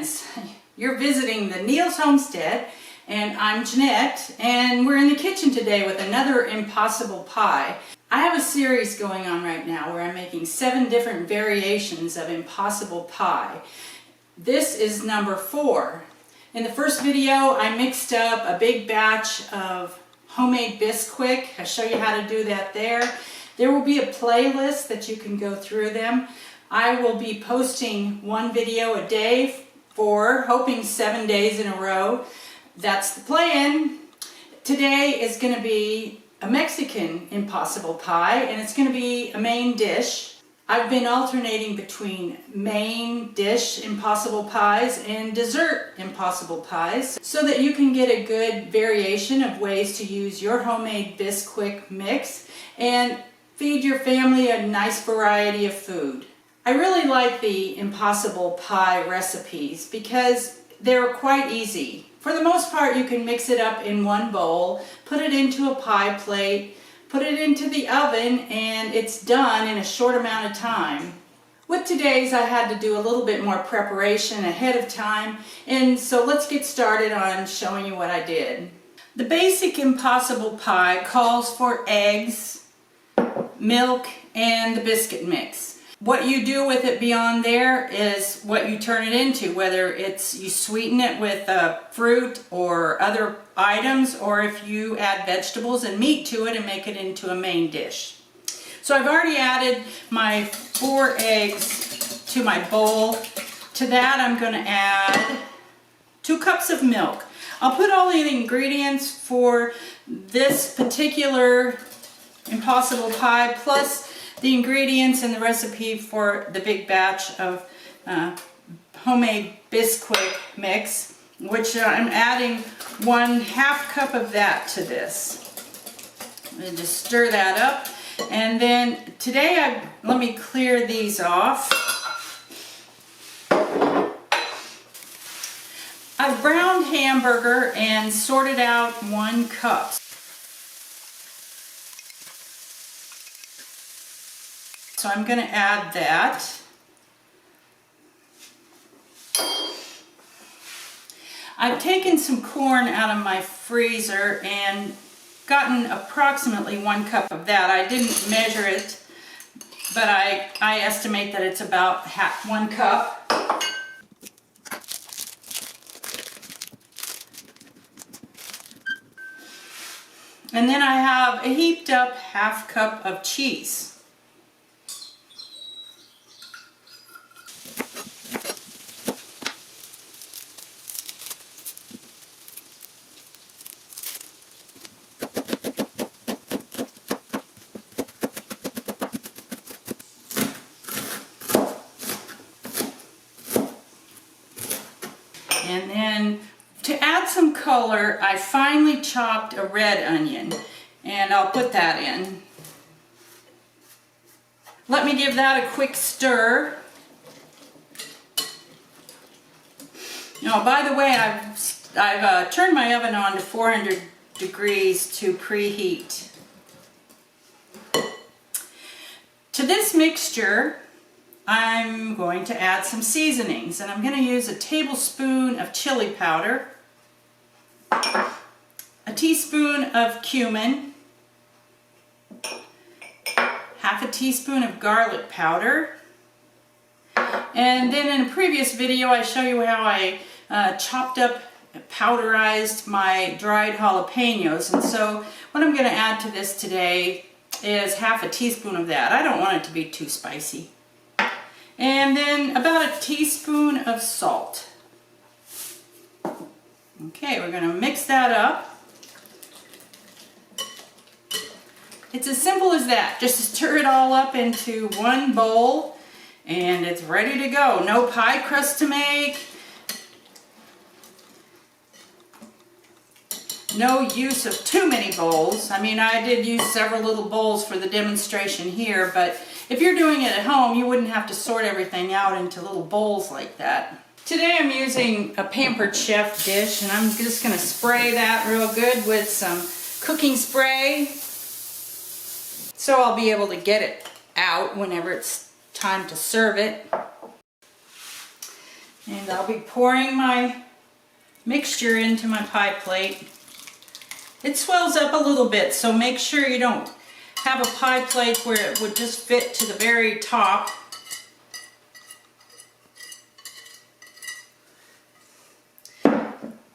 friends. You're visiting the Neil's Homestead, and I'm Jeanette, and we're in the kitchen today with another impossible pie. I have a series going on right now where I'm making 7 different variations of impossible pie. This is number 4. In the first video, I mixed up a big batch of homemade Bisquick. I'll show you how to do that there. There will be a playlist that you can go through them. I will be posting 1 video a day for, hoping 7 days in a row. That's the plan. Today is going to be a Mexican impossible pie, and it's going to be a main dish. I've been alternating between main dish impossible pies and dessert impossible pies so that you can get a good variation of ways to use your homemade Bisquick mix and feed your family a nice variety of food. I really like the impossible pie recipes because they're quite easy. For the most part, you can mix it up in one bowl, put it into a pie plate, put it into the oven, and it's done in a short amount of time. With today's, I had to do a little bit more preparation ahead of time, and so let's get started on showing you what I did. The basic impossible pie calls for eggs, milk, and the biscuit mix. What you do with it beyond there is what you turn it into, whether it's you sweeten it with fruit or other items, or if you add vegetables and meat to it and make it into a main dish. So I've already added my 4 eggs to my bowl. To that I'm going to add 2 cups of milk. I'll put all the ingredients for this particular impossible pie plus the ingredients and the recipe for the big batch of homemade Bisquick mix, which I'm adding 1/2 cup of that to this. And just stir that up. And then today, let me clear these off. I've browned hamburger and sorted out 1 cup. So I'm going to add that. I've taken some corn out of my freezer and gotten approximately 1 cup of that. I didn't measure it, but I estimate that it's about 1 cup. And then I have a heaped up 1/2 cup of cheese. And then to add some color, I finely chopped a red onion, and I'll put that in. Let me give that a quick stir. Now, by the way, I've turned my oven on to 400 degrees to preheat. To this mixture, I'm going to add some seasonings, and I'm going to use a tablespoon of chili powder, a teaspoon of cumin, 1/2 teaspoon of garlic powder, and then in a previous video I show you how I chopped up, powderized my dried jalapenos, and so what I'm going to add to this today is 1/2 teaspoon of that. I don't want it to be too spicy. And then about a teaspoon of salt. Okay, we're going to mix that up. It's as simple as that. Just stir it all up into one bowl and it's ready to go. No pie crust to make. No use of too many bowls. I mean, I did use several little bowls for the demonstration here, but if you're doing it at home, you wouldn't have to sort everything out into little bowls like that. Today I'm using a Pampered Chef dish, and I'm just going to spray that real good with some cooking spray so I'll be able to get it out whenever it's time to serve it. And I'll be pouring my mixture into my pie plate. It swells up a little bit, so make sure you don't have a pie plate where it would just fit to the very top.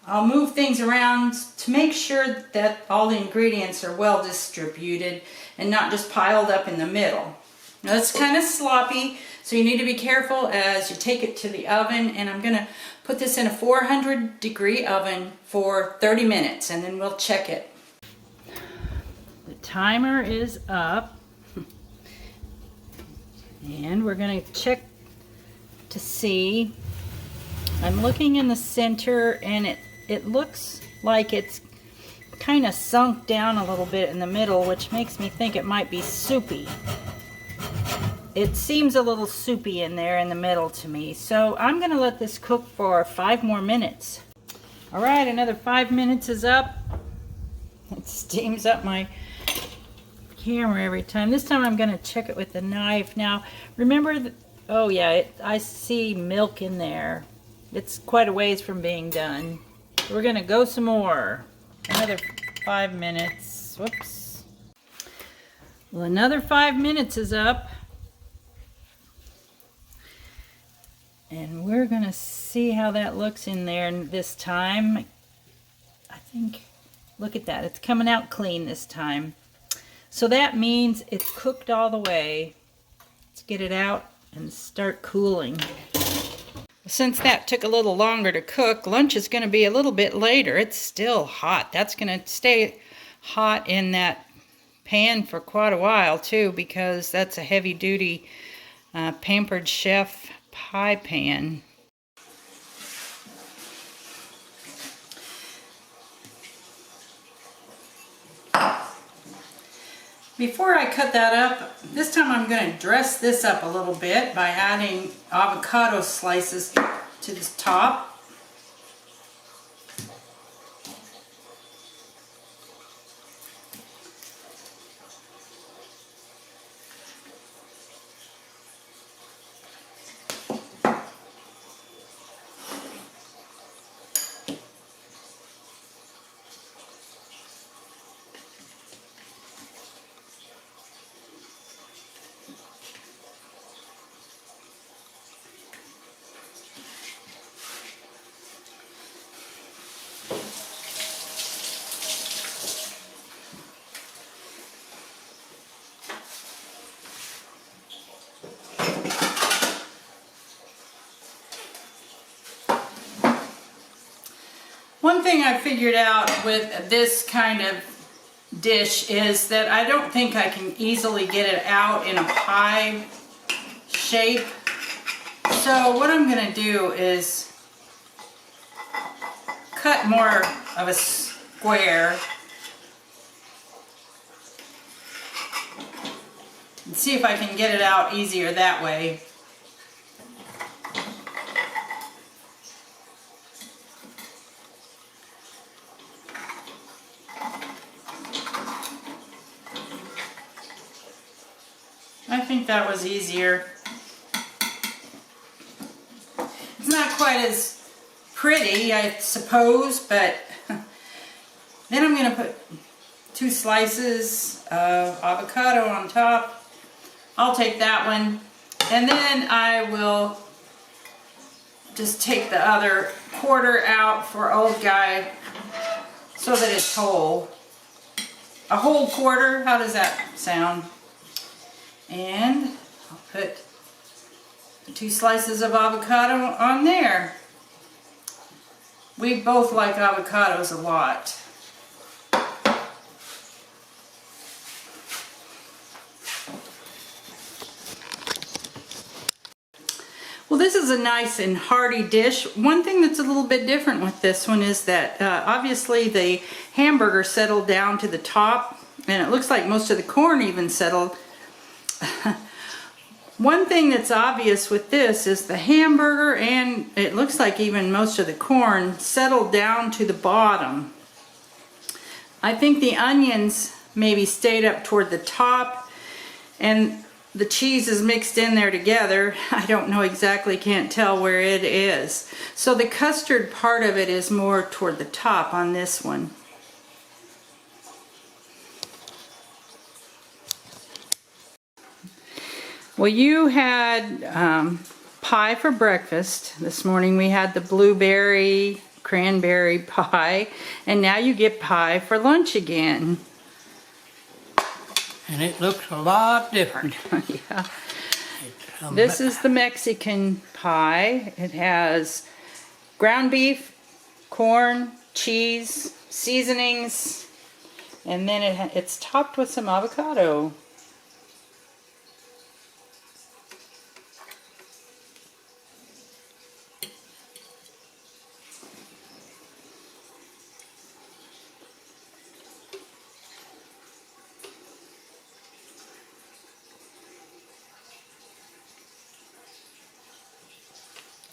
I'll move things around to make sure that all the ingredients are well distributed and not just piled up in the middle. Now it's kind of sloppy, so you need to be careful as you take it to the oven, and I'm going to put this in a 400-degree oven for 30 minutes and then we'll check it. The timer is up and we're going to check to see. I'm looking in the center and it looks like it's kind of sunk down a little bit in the middle, which makes me think it might be soupy. It seems a little soupy in there in the middle to me. So I'm going to let this cook for 5 more minutes. All right, another 5 minutes is up. It steams up my camera every time. This time I'm going to check it with the knife. Now, remember, oh yeah, I see milk in there. It's quite a ways from being done. We're going to go some more. Another 5 minutes. Whoops. Well, another 5 minutes is up. And we're going to see how that looks in there this time. I think, look at that. It's coming out clean this time. So that means it's cooked all the way. Let's get it out and start cooling. Since that took a little longer to cook, lunch is going to be a little bit later. It's still hot. That's going to stay hot in that pan for quite a while too, because that's a heavy-duty Pampered Chef pie pan. Before I cut that up, this time I'm going to dress this up a little bit by adding avocado slices to the top. One thing I figured out with this kind of dish is that I don't think I can easily get it out in a pie shape. So what I'm going to do is cut more of a square and see if I can get it out easier that way. I think that was easier. It's not quite as pretty, I suppose, but then I'm going to put 2 slices of avocado on top. I'll take that one, and then I will just take the other quarter out for old guy so that it's whole. A whole quarter, how does that sound? And I'll put 2 slices of avocado on there. We both like avocados a lot. Well, this is a nice and hearty dish. One thing that's a little bit different with this one is that obviously the hamburger settled down to the top, and it looks like most of the corn even settled. One thing that's obvious with this is the hamburger, and it looks like even most of the corn settled down to the bottom. I think the onions maybe stayed up toward the top, and the cheese is mixed in there together. I don't know exactly, can't tell where it is. So the custard part of it is more toward the top on this one. Well, you had pie for breakfast. This morning we had the blueberry cranberry pie, and now you get pie for lunch again. And it looks a lot different. Yeah. This is the Mexican pie. It has ground beef, corn, cheese, seasonings, and then it's topped with some avocado.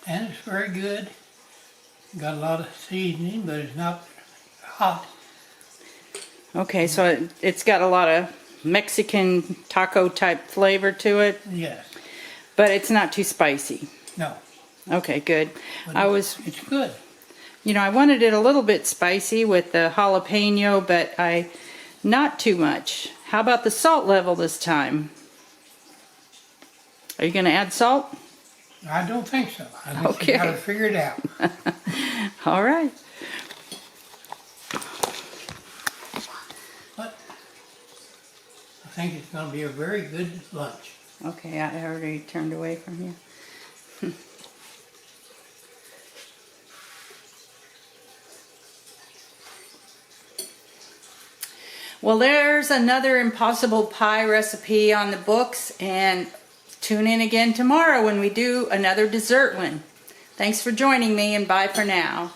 And it's very good. Got a lot of seasoning, but it's not hot. Okay, so it's got a lot of Mexican taco type flavor to it. Yes. But it's not too spicy. No. Okay, good. But it's good. You know, I wanted it a little bit spicy with the jalapeno, but not too much. How about the salt level this time? Are you going to add salt? I don't think so. I think Okay. you got to figure it out. All right. But I think it's going to be a very good lunch. Okay, I already turned away from you. Well, there's another impossible pie recipe on the books, and tune in again tomorrow when we do another dessert one. Thanks for joining me, and bye for now.